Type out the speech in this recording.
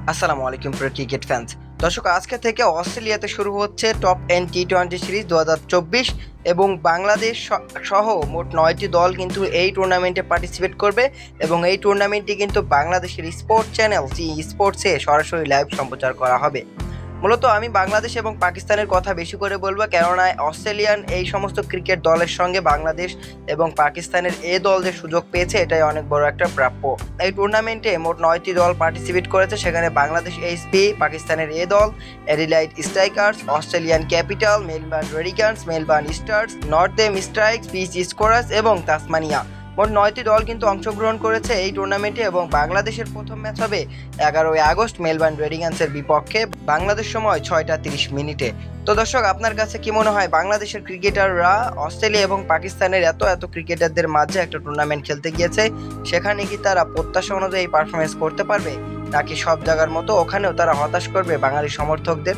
আসসালামু আলাইকুম প্রিয় ক্রিকেট ফ্যান্স। দর্শক, আজকে থেকে অস্ট্রেলিয়াতে শুরু হচ্ছে টপ 10 টি-20 সিরিজ 2024 এবং বাংলাদেশ সহ মোট 9টি দল কিন্তু এই টুর্নামেন্টে পার্টিসিপেট করবে এবং এই টুর্নামেন্টটি কিন্তু বাংলাদেশের স্পোর্টস চ্যানেল জি স্পোর্টসে সরাসরি লাইভ সম্প্রচার করা হবে। মূলত আমি বাংলাদেশ এবং পাকিস্তানের কথা বেশি করে বলবো, কেননা অস্ট্রেলিয়ান এই সমস্ত ক্রিকেট দলের সঙ্গে বাংলাদেশ এবং পাকিস্তানের এ দল যে সুযোগ পেয়েছে এটাই অনেক বড় একটা প্রাপ্য। এই টুর্নামেন্টে মোট 9টি দল পার্টিসিপেট করেছে, সেখানে বাংলাদেশ এইচপি, পাকিস্তানের এ দল, Adelaide Strikers, Australian Capital, Melbourne Renegades, Melbourne Stars, Northern Strikers, পিচ স্কোরার্স এবং তাসমানিয়া। মোট 9টি দল কিন্তু অংশগ্রহণ করেছে এই টুর্নামেন্টে এবং বাংলাদেশের প্রথম ম্যাচ হবে 11ই আগস্ট মেলবার্ন রেডিকান্সের বিপক্ষে, বাংলাদেশ সময় 6টা 30 মিনিটে। তো দর্শক, আপনার কাছে কি মনে হয় বাংলাদেশের ক্রিকেটাররা অস্ট্রেলিয়া এবং পাকিস্তানের এত ক্রিকেটারদের মাঝে একটা টুর্নামেন্ট খেলতে গিয়েছে, সেখানে কি তারা প্রত্যাশা অনুযায়ী পারফরমেন্স করতে পারবে, নাকি সব জায়গার মতো ওখানেও তারা হতাশ করবে বাঙালি সমর্থকদের?